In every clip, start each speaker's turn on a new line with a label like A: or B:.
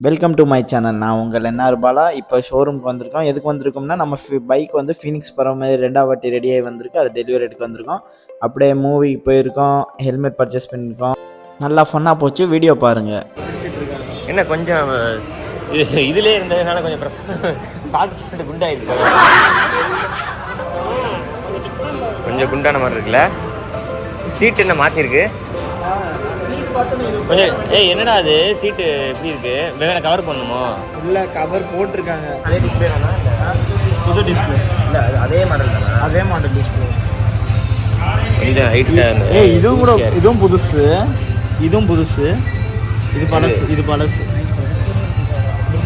A: Welcome to my channel. நான் உங்கள் NR Bala. இப்போ ஷோரூமுக்கு வந்திருக்கோம். எதுக்கு வந்திருக்கோம்னா, நம்ம பைக் வந்து ஃபீனிக்ஸ் போகிற மாதிரி 2வது வாட்டி ரெடியாகி வந்திருக்கு. அது டெலிவரி எடுக்க வந்திருக்கோம். அப்படியே மூவிக்கு போயிருக்கோம், ஹெல்மெட் பர்ச்சேஸ் பண்ணியிருக்கோம். நல்லா ஃபன்னாக போச்சு. வீடியோ பாருங்கள்.
B: என்ன கொஞ்சம் இதிலே இருந்ததுனால கொஞ்சம் சாப்பிட்டு குண்டாயிருச்சு. கொஞ்சம் குண்டான மாதிரி இருக்குல்ல. சீட்டு என்ன மாற்றிருக்கு கொஞ்சம். என்னடா அது சீட்டு எப்படி இருக்கு? வேற கவர் பண்ணணுமோ?
A: இல்லை, கவர் போட்டிருக்காங்க.
B: அதே டிஸ்பிளே தானா?
A: புது டிஸ்பிளே
B: இல்லை, அதே மாடல் தானா?
A: அதே மாடல் டிஸ்பிளே.
B: இந்த ஹைட்டில்
A: இதுவும் கூட, இதுவும் புதுசு, இதுவும் புதுசு. இது பழசு, இது பழசு.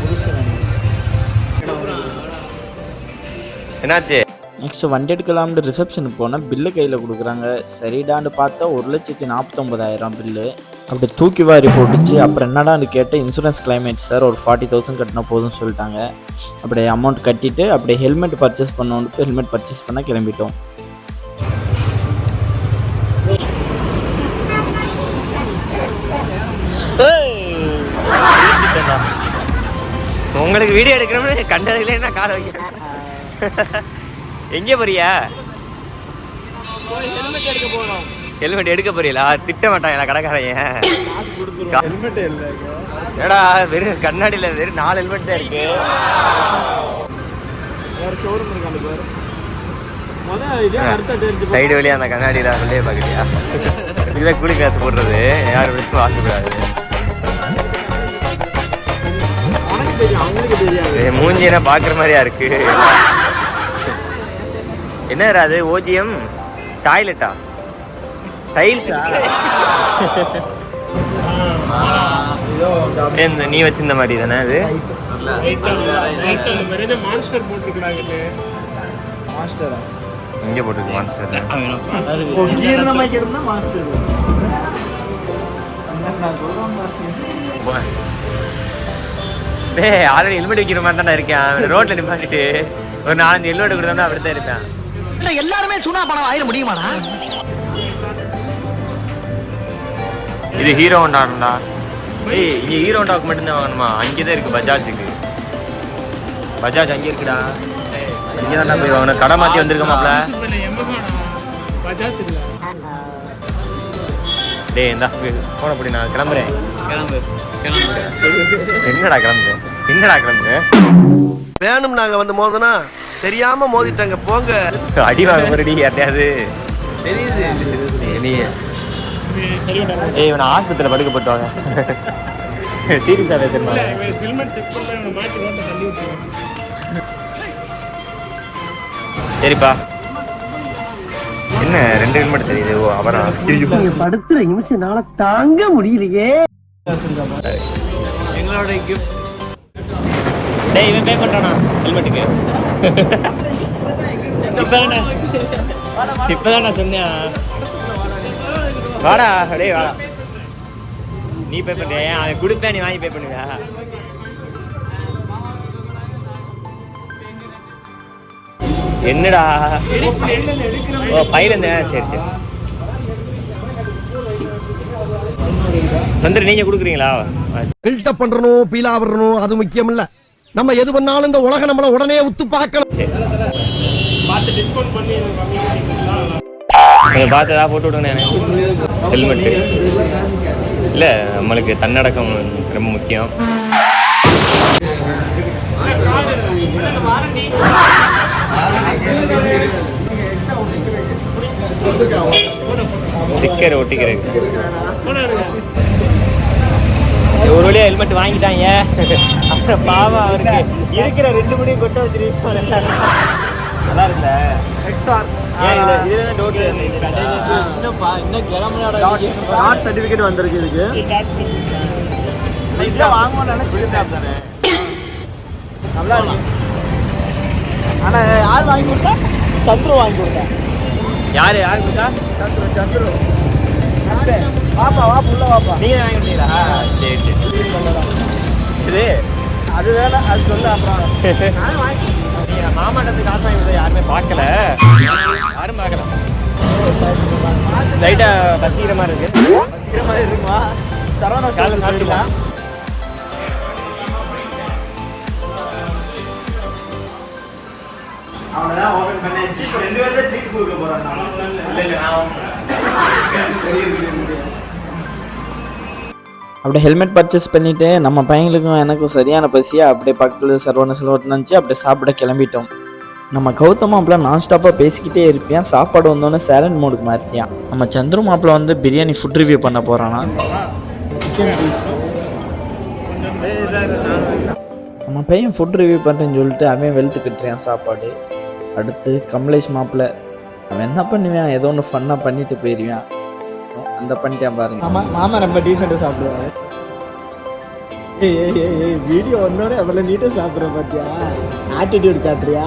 A: புதுசு
B: என்னாச்சு?
A: நெக்ஸ்ட் வண்டி எடுக்கலாம்னு ரிசப்ஷனுக்கு போனால் பில்லு கையில் கொடுக்குறாங்க. சரிடான்னு பார்த்தா 1,49,000 பில்லு. அப்படி தூக்கி வாரி போட்டுச்சு. அப்புறம் என்னடான்னு கேட்டு இன்சூரன்ஸ் கிளைமேட் சார், ஒரு 40,000 கட்டினா போதும்னு சொல்லிட்டாங்க. அப்படியே அமௌண்ட் கட்டிட்டு அப்படியே ஹெல்மெட் பர்ச்சேஸ் பண்ணோன்ட்டு ஹெல்மெட் பர்ச்சேஸ் பண்ண கிளம்பிட்டோம்.
B: உங்களுக்கு வீடியோ எடுக்கிறோம்னு கண்டதுல என்ன காலை வைக்கிறேன். எங்கே போறியா? ஹெல்மெட் எடுக்க போறீங்களா? திட்ட மாட்டாங்களா கடைக்காரைய? ஏடா வெறும் கண்ணாடியில் வெறும் 4 ஹெல்மெட் தான் இருக்கு. சைடு வழியா அந்த கண்ணாடியில் சொல்லே பார்க்கலையா? இதுதான் கூலி கிளாஸ் போடுறது. யார் விட்டு வாங்கக்கூடாது. மூஞ்சினா பார்க்குற மாதிரியா இருக்கு. என்ன அது? ஓஜிஎம் டாய்லெட்டா? டைல்ஸா? நீ வச்சிருந்த மாதிரி தானே அது? இங்கே போட்டுருக்கு மான்ஸ்டர். ஆல்ரெடி ஹெல்மெட் வைக்கிற மாதிரி தானே இருக்கேன். ரோட்ல நிப்பாட்டிட்டு ஒரு 4-5 ஹெல்மெட் கொடுத்தோம்னா அப்படித்தான் இருப்பேன்.
C: எல்லாருமே சுனா பணம் ஆயிட முடியுமாடா?
B: இது ஹீரோ ஹோண்டாடா. இங்கே ஹீரோ ஹோண்டாவுக்கு மட்டும்தான் வாங்கணுமா? அங்கேதான் இருக்கு பஜாஜுக்கு. பஜாஜ் அங்கே இருக்குடா. இங்கே தான்டா போய் வாங்கணும். கடை மாற்றி வந்திருக்கோமாப்ல. டேய் இந்தா போன அப்படி நான் கிளம்புறேன். என்னடா கிளம்புறேன்
C: வேணும். நாங்க வந்து மோதனா தெரியாம மோதிட்டாங்க போங்க.
B: அடி வாங்க மறுபடி யார்ட்டையாவது தெரியுது. இவனை ஆஸ்பத்திரியில் படுக்கப்பட்டுவாங்க. சீரியஸா பேசுறேன். சரிப்பா. என்ன 2 ஹெல்மெட் தெரியுது? ஓ அவரா?
C: படுத்துற நிமிஷம்னால தாங்க முடியலையே.
B: எங்களோட கிஃப்ட். டேய் இவன் பே பண்றானா ஹெல்மெட்டுக்கு? இப்பதான் நான் சொன்னேன். வாடா டேய் வாடா. நீ பே பண்றியா? அதை கொடுப்பேன், நீ வாங்கி பே பண்ணுவியா? என்னடா? ஓ பையில இருந்தேன். சரி சரி. சந்திர நீங்க கொடுக்குறீங்களா?
C: பில்டப் பண்றணும், பீலா வரணும், அது முக்கியம் இல்ல. நம்ம எது பண்ணாலும் இந்த உலக நம்மள உடனே உத்து பார்க்கணும்.
B: பார்த்து ஏதாவது போட்டு விடுங்க. ஹெல்மெட்டு இல்லை, நம்மளுக்கு தன்னடக்கம் ரொம்ப முக்கியம். ஸ்டிக்கர் ஒட்டிக்கிறேன். ஒரு வழியா ஹெல்மெட் வாங்கிட்டாங்க. அப்புறம் பாவம் அவருக்கு இருக்கிற 2 முடியும் கொட்ட வச்சிருக்கோம். நல்லா இருக்குல்ல? சர்டிபிகேட் வந்திருக்கு. இதுக்கு வாங்குவோம் நினைச்சிருக்கேன். நல்லா இருக்கு. ஆனா யார் வாங்கி கொடுத்தா? சந்துரு வாங்கி கொடுத்தா. யாரு கொடுத்தா? சந்துரு. வாப்பா வா புள்ள வாப்பா. நீங்க வாங்கி கொடுத்தீங்களா? சரி சரி. இது அது வேலை, அது சொல்ல. அப்புறம் நான் வாங்கி மாமாட்டத்துக்கு காசு வாங்கி கொடுத்தா யாருமே பார்க்கல. யாரும் பார்க்கல. லைட்டா பசிக்கிற மாதிரி இருக்கு. பசிக்கிற மாதிரி இருக்குமா? சரவணா சாப்பிட்டீங்களா? தான் ஓபன் பண்ணியாச்சு. இப்போ 2 பேர் தான் ட்ரீட் கொடுக்க போறாங்க. இல்ல நான்
A: அப்படியே ஹெல்மெட் பர்ச்சேஸ் பண்ணிவிட்டு நம்ம பையங்களுக்கும் எனக்கும் சரியான பசியாக அப்படியே பக்கத்தில் சர்வன நினச்சி அப்படியே சாப்பிட கிளம்பிட்டோம். நம்ம கௌதம் மாப்பிள்ள நான் ஸ்டாப்பாக பேசிக்கிட்டே இருப்பேன். சாப்பாடு வந்தோடனே சைலண்ட் மோடுக்கு மாறிட்டான். நம்ம சந்துரு மாப்பிள்ள வந்து பிரியாணி ஃபுட் ரிவ்யூ பண்ண போகிறானா. நம்ம பையன் ஃபுட் ரிவ்யூ பண்ணுறேன்னு சொல்லிட்டு அவன் வெளுத்துக்கிட்டுறான் சாப்பாடு. அடுத்து கமலேஷ் மாப்பிள்ள அவன் என்ன பண்ணுவான், ஏதோ ஒன்று ஃபன்னாக பண்ணிட்டு போயிடுவான். அந்த பண்ணிட்டான் பாருங்க.
B: மாமா ரொம்ப டீசெண்டாக சாப்பிடுவாரு. ஏய் வீடியோ வந்தோடனே அவ்வளோ நீட்டாக சாப்பிட்ற பார்த்தியா, ஆட்டிடியூட் காட்டுறியா?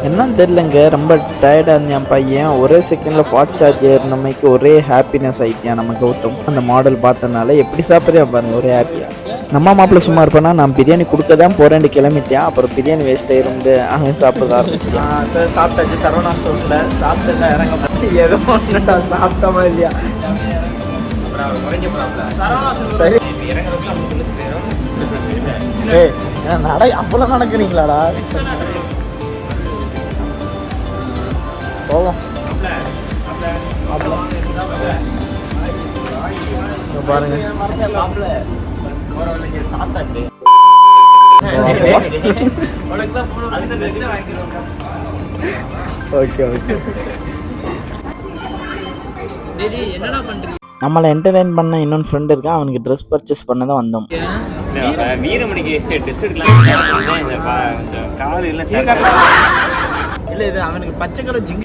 A: என்னன்னு தெரியலங்க, ரொம்ப டயர்டாக இருந்தான் பையன். ஒரே செகண்டில் ஃபாஸ்ட் சார்ஜ் ஏறினமைக்கு ஒரே ஹாப்பினஸ் ஆகிட்டான் நம்ம கௌதம். அந்த மாடல் பார்த்தனால எப்படி சாப்பிட்றியா பாருங்க, ஒரே ஹாப்பியாக. நம்ம மாப்பிள்ள சும்மா இருப்பானா, நான் பிரியாணி கொடுக்க தான் போகிறேன்னு கிளம்பிட்டேன். அப்புறம் பிரியாணி வேஸ்ட் ஆயிருந்து அவன் சாப்பிட ஆரம்பிச்சிட்டான்.
B: இப்போ சாப்பிட்டாச்சு சரவணா ஸ்டோர்ஸில். சாப்பிட்டு இறங்க ஏதோ ஒன்றுட்டா சாப்பிட்டோமா இல்லையா? சரி ஏய் நடை அப்போல்லாம் நடக்கிறீங்களாடா? போவோம் பாருங்க. சாப்பிட்டாச்சு. Okay okay.
D: என்னடா பண்றீங்க?
A: நம்மளை என்டர்டைன் பண்ண இன்னொன்று ஃப்ரெண்ட் இருக்கான், அவனுக்கு ட்ரெஸ் பர்ச்சேஸ் பண்ண தான் வந்தோம்.
D: வீரமணிக்கு ட்ரெஸ் எடுக்கலாம். கால் இல்லை
B: இல்லை, இது அவனுக்கு பச்சை கலர் ஜிங்.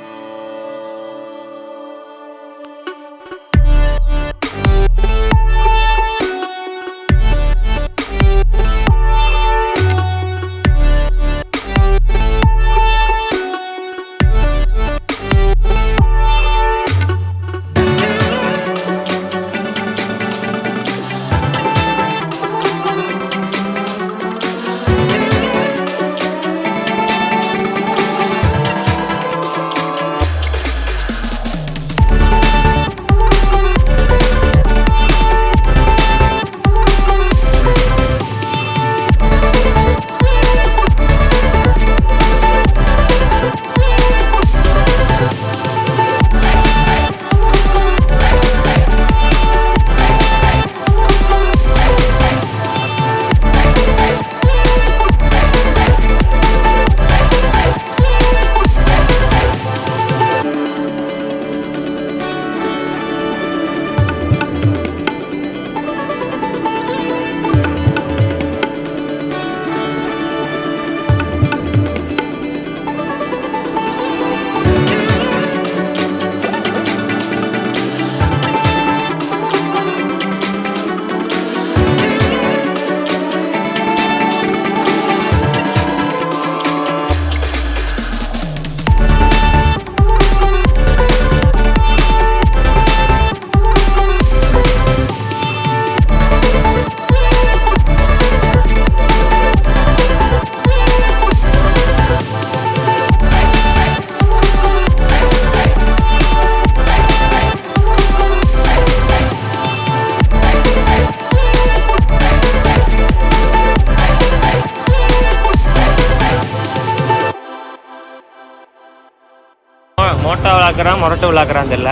D: மோட்டா விளாக்குறான் மொரட்டை விளாக்குறான் தெரியல.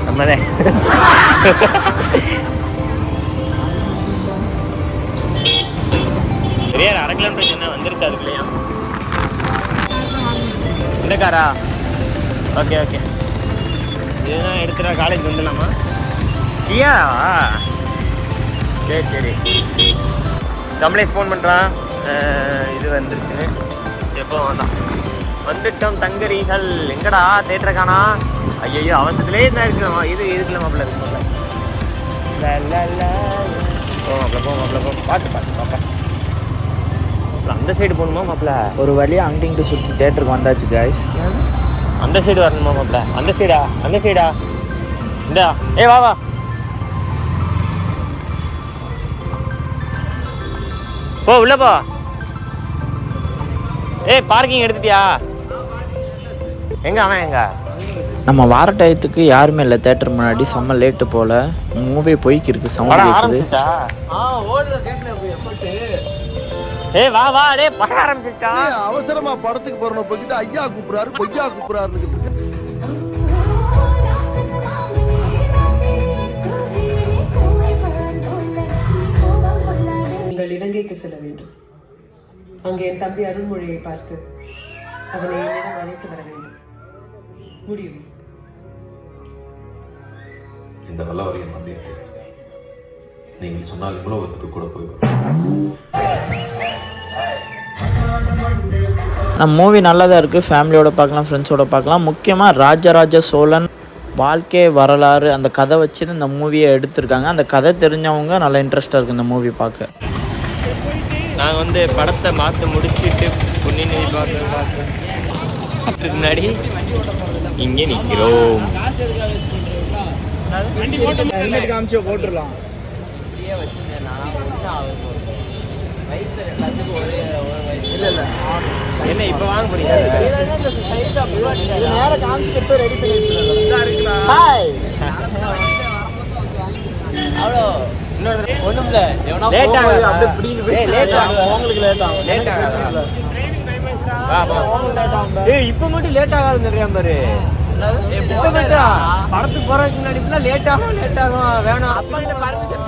D: நம்மதே பெரிய 1/2 கிலோமீட்டர் என்ன வந்துருச்சு அதுக்குள்ளேயா? இந்த காரா? Okay okay. இதுதான் எடுத்துட்டா காலேஜ் வந்துடலாமா? ஐயா சரி சரி. கமலேஷ் ஃபோன் பண்ணுறான், இது வந்துருச்சுன்னு. எப்போ வந்தான்? வந்துட்டோம் தங்கரிகள். எங்கடா தேட்டரை காணா? ஐயோ அவசரத்துலேயே தான் இருக்கிறோம். இது இருக்குல்ல மாப்பிள்ள இருக்கு மாப்பிள்ள. போ மாப்பிள்ள போ மாப்பிள்ள போ. பார்த்து பார்த்து பாப்பா மாப்பிள்ள. அந்த சைடு போகணுமா மாப்பிள்ள?
A: ஒரு வழியாக அங்கிட்டு சுற்றி தேட்டருக்கு வந்தாச்சு காய்ஸ்.
D: அந்த சைடு வரணுமா மாப்பிள்ள? அந்த சைடா? அந்த சைடா? இந்தா ஏ வா வா. போ உள்ள போ. ஏய் பார்க்கிங் எடுத்துட்டியா? எங்க அவன் எங்க?
A: நம்ம வார டயத்துக்கு யாருமே இல்லை தேட்டர் முன்னாடி. செம்ம லேட்டு போல். மூவி போய்க்கு இருக்குது, சவுண்ட் கேட்குது.
D: ஏய் வா வா டேய் படம் ஆரம்பிச்சிட்டா.
C: அவசரமா படத்துக்கு போறணும் போயிட்டு ஐயா கூப்பிடுறாரு பொய்யா கூப்பிடுறாரு.
E: நீங்கள் இலங்கைக்கு செல்ல வேண்டும். அங்கே என் தம்பி அருள்மொழியை பார்த்து அவனை என்னிடம் அழைத்து வர வேண்டும். முடியும்.
F: இந்த வல்லவரையும் நம்பியது நீங்கள் சொன்னால் இவ்வளவுக்கு கூட போய்
A: நம்ம மூவி நல்லா தான் இருக்குது. ஃபேமிலியோட பார்க்கலாம், ஃப்ரெண்ட்ஸோட பார்க்கலாம். முக்கியமாக ராஜராஜ சோழன் வாழ்க்கை வரலாறு அந்த கதை வச்சு இந்த மூவியை எடுத்திருக்காங்க. அந்த கதை தெரிஞ்சவங்க நல்லா இன்ட்ரெஸ்டாக இருக்குது இந்த மூவி பார்க்க.
D: நாங்கள் வந்து படத்தை மாற்ற முடிச்சுட்டு புண்ணிய பார்த்து முன்னாடி இங்கே நிற்கிறோம்.
B: காமிச்சு போட்டுடலாம்.
D: என்ன இப்போ வாங்க போறீங்க?
B: நேரம் காமிச்சுட்டு போய் ரெடி பண்ணி வச்சுருக்கோம். அவ்வளோ ஒன்றும் இல்லை.
D: லேட் ஆகும்.
B: அப்படியே லேட் ஆகும். உங்களுக்கு லேட் ஆகும்.
D: லேட் ஆகும். இப்போ மட்டும் லேட் ஆகாது தெரியாம பாரு. படத்துக்கு போறதுக்கு முன்னாடி லேட் ஆகும் வேணாம்.
B: அப்பா கிட்ட பர்மிஷன்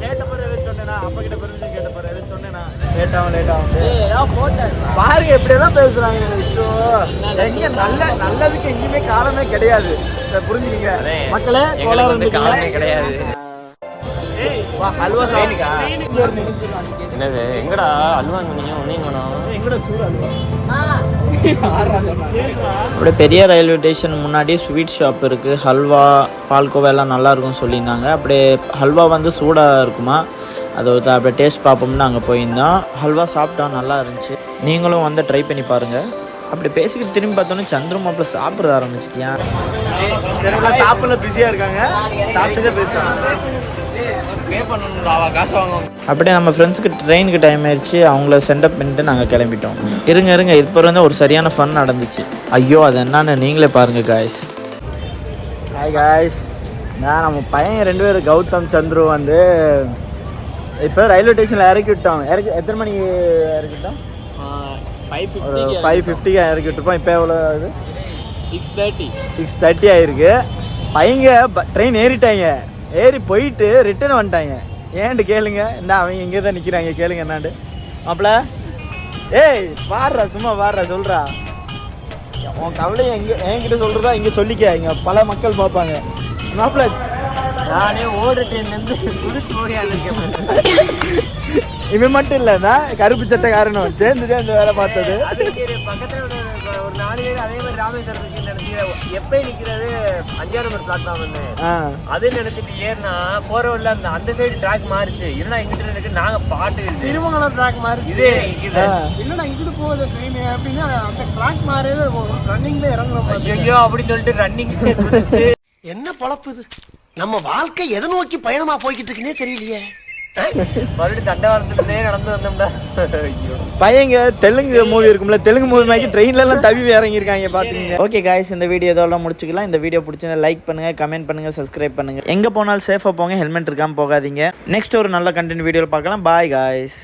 B: கேட்ட பிறகு எதுவும் சொன்னேனா? அப்பா கிட்ட பர்மிஷன் கேட்ட பிறகு எதுவும் சொன்னேனா? லேட் ஆகும். பாருங்க எப்படியெல்லாம் பேசுறாங்க. எங்க நல்லதுக்கு எங்கேயுமே காலமே கிடையாது. புரிஞ்சுக்கீங்க மக்களே.
D: வந்து காலமே கிடையாது.
B: அல்வா சாப்பிடுக்கா?
D: என்னது எங்கடா அல்வா சொன்னீங்க? ஒன்னையும் வேணும்.
B: எங்கட சூடு அல்வா.
A: அப்படியே பெரிய ரயில்வே ஸ்டேஷன் முன்னாடி ஸ்வீட் ஷாப் இருக்குது. ஹல்வா பால்கோவா எல்லாம் நல்லாயிருக்கும்னு சொல்லியிருந்தாங்க. அப்படியே ஹல்வா வந்து சூடாக இருக்குமா, அதை அப்படியே டேஸ்ட் பார்ப்போம்னு அங்கே போயிருந்தோம். ஹல்வா சாப்பிட்டா நல்லா இருந்துச்சு. நீங்களும் வந்து ட்ரை பண்ணி பாருங்கள். அப்படி பேசிக்கிட்டு திரும்பி பார்த்தோன்னே சந்திர மாப்பிள்ள சாப்பிட ஆரம்பிச்சிட்டியா?
B: சாப்பிடல பிஸியாக இருக்காங்க. சாப்பிட்டு தான் பேசுவாங்க.
A: அப்படியே நம்ம ஃப்ரெண்ட்ஸுக்கு ட்ரெயினுக்கு டைம் ஆயிடுச்சு. அவங்கள சென்டப் பண்ணிட்டு நாங்கள் கிளம்பிட்டோம். இருங்க இப்போ வந்து ஒரு சரியான ஃபன் நடந்துச்சு. ஐயோ அது என்னன்னு நீங்களே பாருங்கள் காய்ஸ்.
B: ஹாய் காய்ஸ், நான் நம்ம பையன் 2 பேர் கௌதம் சந்துரு வந்து இப்போ ரயில்வே ஸ்டேஷனில் இறக்கி விட்டோம். எத்தனை மணிக்கு இறக்கி விட்டோம்? 5:50 இறக்கி விட்டுருப்போம். இப்போ எவ்வளோ ஆகுது? 6:30 ஆகிருக்கு. பையங்க ட்ரெயின் ஏறிட்டாங்க. ஏறி போயிட்டு ரிட்டர்ன் வந்துட்டாங்க. ஏன்ட்டு கேளுங்க. இந்த அவங்க இங்கே தான் நிற்கிறாங்க. கேளுங்க என்னாண்டு. மாப்பிள்ள ஏய் வாடுறா, சும்மா வாடுறா, சொல்கிறா. உன் கவலையை என்கிட்ட சொல்கிறதா இங்கே சொல்லிக்க. இங்கே பல மக்கள் பார்ப்பாங்க. மாப்பிள்ள
D: நானே ஓடிட்டேன்லேருந்து குதிச்சு ஓடியாந்துருக்கேன்.
B: இவன் மட்டும் இல்லைன்னா கருப்பு சட்டை காரணம் சேர்ந்துட்டு அந்த வேலை பார்த்தது.
D: பக்கத்தில் ஒரு 4 பேர் அதே மாதிரி ராமேஸ்வரத்துக்கு நினைக்கிற எப்போ நிற்கிறது 5ஆம் நம்பர் பிளாட்ஃபார்ம் வந்து அது நினைச்சிட்டு ஏறினா போற வழியில் அந்த சைடு ட்ராக் மாறிச்சு. இல்லைன்னா இங்கிட்ட இருக்கு நாங்கள் பாட்டு
B: திருமங்கலம் ட்ராக் மாறி
D: இதே
B: இல்லைன்னா இங்கிட்டு போகுது ட்ரெயின் அப்படின்னா அந்த ட்ராக் மாறி ரன்னிங்ல இறங்குறோம்.
D: ஐயோ அப்படின்னு சொல்லிட்டு ரன்னிங்
C: என்ன பொழப்பு இது? நம்ம வாழ்க்கை எதை நோக்கி பயணமா போய்கிட்டு இருக்குன்னே தெரியலையே.
D: மறுபடியும் தண்டவாளத்துலேயே நடந்து வந்தோம்டா.
B: பையங்க தெலுங்கு மூவி இருக்கும்ல, தெலுங்கு மூவி மாதிரி ட்ரெயின்ல எல்லாம் தவி இறங்கியிருக்காங்க பாத்தீங்க.
A: ஓகே காய்ஸ், இந்த வீடியோ இதெல்லாம் முடிச்சுக்கலாம். இந்த வீடியோ பிடிச்சிருந்தா லைக் பண்ணுங்க, கமெண்ட் பண்ணுங்க, சப்ஸ்கிரைப் பண்ணுங்க. எங்க போனாலும் சேஃபா போங்க, ஹெல்மெட் இருக்காம போகாதீங்க. நெக்ஸ்ட் ஒரு நல்ல கண்டென்ட் வீடியோவில் பார்க்கலாம். Bye guys.